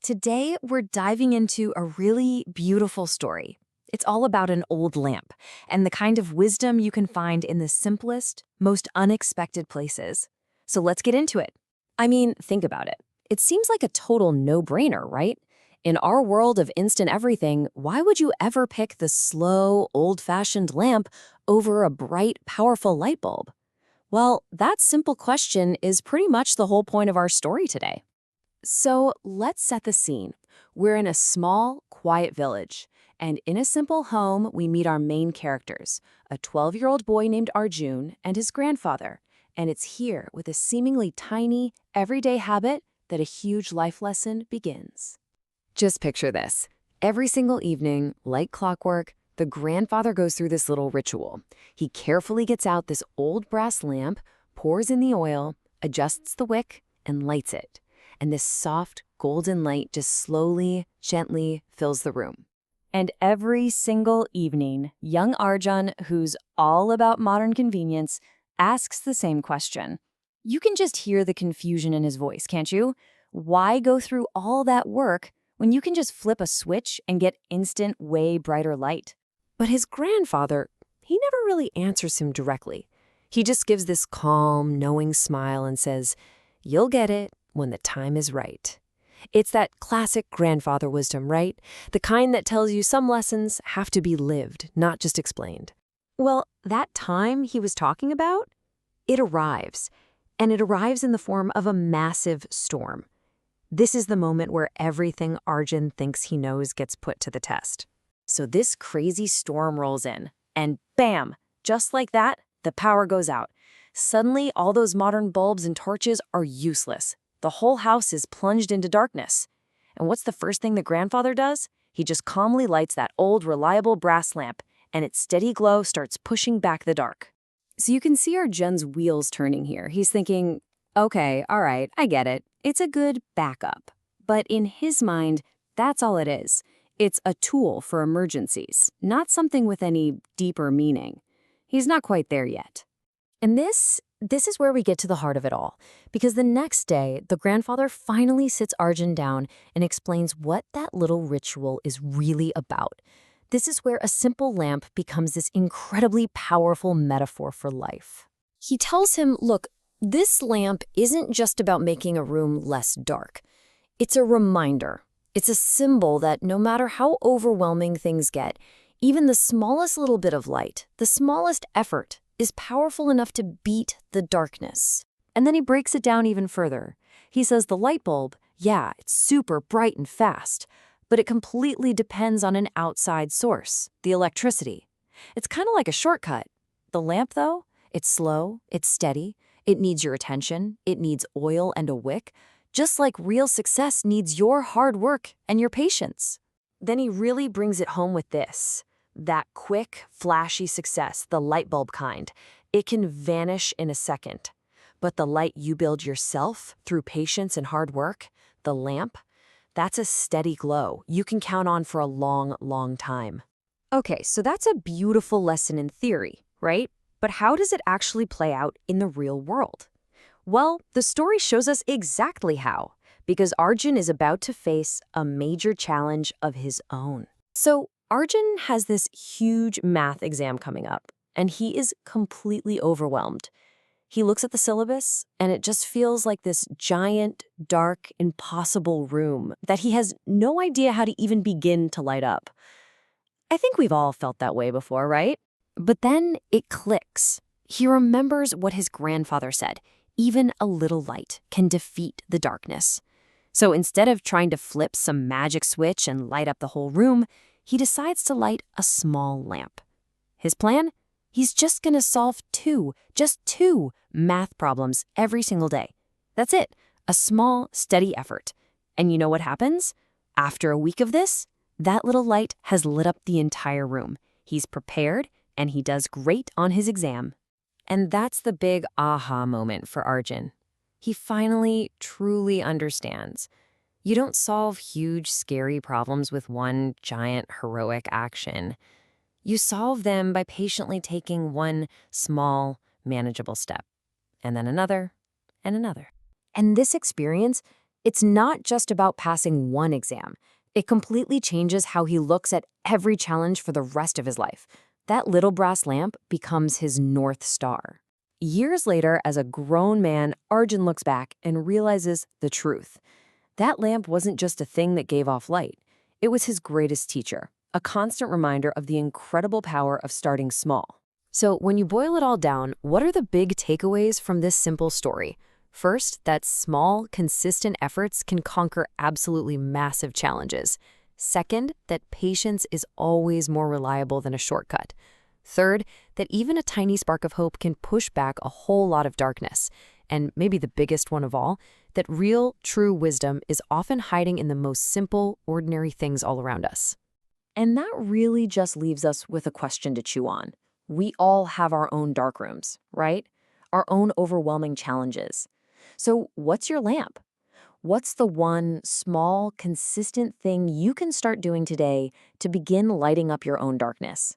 Today, we're diving into a really beautiful story. It's all about an old lamp and the kind of wisdom you can find in the simplest, most unexpected places. So let's get into it. I mean, think about it. It seems like a total no-brainer, right? In our world of instant everything, why would you ever pick the slow, old-fashioned lamp over a bright, powerful light bulb? Well, that simple question is pretty much the whole point of our story today. So let's set the scene. We're in a small, quiet village, and in a simple home, we meet our main characters, a 12-year-old boy named Arjun and his grandfather. And it's here with a seemingly tiny, everyday habit that a huge life lesson begins. Just picture this. Every single evening, like clockwork, the grandfather goes through this little ritual. He carefully gets out this old brass lamp, pours in the oil, adjusts the wick, and lights it. And this soft, golden light just slowly, gently fills the room. And every single evening, young Arjun, who's all about modern convenience, asks the same question. You can just hear the confusion in his voice, can't you? Why go through all that work when you can just flip a switch and get instant, way brighter light? But his grandfather, he never really answers him directly. He just gives this calm, knowing smile and says, "You'll get it when the time is right." It's that classic grandfather wisdom, right? The kind that tells you some lessons have to be lived, not just explained. Well, that time he was talking about, it arrives. And it arrives in the form of a massive storm. This is the moment where everything Arjun thinks he knows gets put to the test. So this crazy storm rolls in, and bam, just like that, the power goes out. Suddenly, all those modern bulbs and torches are useless. The whole house is plunged into darkness. And what's the first thing the grandfather does? He just calmly lights that old, reliable brass lamp, and its steady glow starts pushing back the dark. So you can see Arjun's wheels turning here. He's thinking, okay, all right, I get it. It's a good backup. But in his mind, that's all it is. It's a tool for emergencies, not something with any deeper meaning. He's not quite there yet. And this is where we get to the heart of it all, because the next day, the grandfather finally sits Arjun down and explains what that little ritual is really about. This is where a simple lamp becomes this incredibly powerful metaphor for life. He tells him, look, this lamp isn't just about making a room less dark. It's a reminder. It's a symbol that no matter how overwhelming things get, even the smallest little bit of light, the smallest effort, is powerful enough to beat the darkness. And then he breaks it down even further. He says the light bulb, yeah, it's super bright and fast, but it completely depends on an outside source, the electricity. It's kind of like a shortcut. The lamp, though, it's slow, it's steady, it needs your attention, it needs oil and a wick, just like real success needs your hard work and your patience. Then he really brings it home with this. That quick, flashy success, the light bulb kind, it can vanish in a second. But the light you build yourself through patience and hard work, the lamp, that's a steady glow you can count on for a long, long time. Okay, so that's a beautiful lesson in theory, right? But how does it actually play out in the real world? Well, the story shows us exactly how, because Arjun is about to face a major challenge of his own. So Arjun has this huge math exam coming up, and he is completely overwhelmed. He looks at the syllabus, and it just feels like this giant, dark, impossible room that he has no idea how to even begin to light up. I think we've all felt that way before, right? But then it clicks. He remembers what his grandfather said. Even a little light can defeat the darkness. So instead of trying to flip some magic switch and light up the whole room, he decides to light a small lamp. His plan? He's just going to solve just two math problems every single day. That's it, a small, steady effort. And you know what happens? After a week of this, that little light has lit up the entire room. He's prepared, and he does great on his exam. And that's the big aha moment for Arjun. He finally, truly understands. You don't solve huge, scary problems with one giant, heroic action. You solve them by patiently taking one small, manageable step, and then another, and another. And this experience, It's not just about passing one exam. It completely changes how he looks at every challenge for the rest of his life. That little brass lamp becomes his North Star. Years later, as a grown man, Arjun looks back and realizes the truth. That lamp wasn't just a thing that gave off light. It was his greatest teacher, a constant reminder of the incredible power of starting small. So when you boil it all down, what are the big takeaways from this simple story? First, that small, consistent efforts can conquer absolutely massive challenges. Second, that patience is always more reliable than a shortcut. Third, that even a tiny spark of hope can push back a whole lot of darkness. And maybe the biggest one of all, that real, true wisdom is often hiding in the most simple, ordinary things all around us. And that really just leaves us with a question to chew on. We all have our own dark rooms, right? Our own overwhelming challenges. So what's your lamp? What's the one small, consistent thing you can start doing today to begin lighting up your own darkness?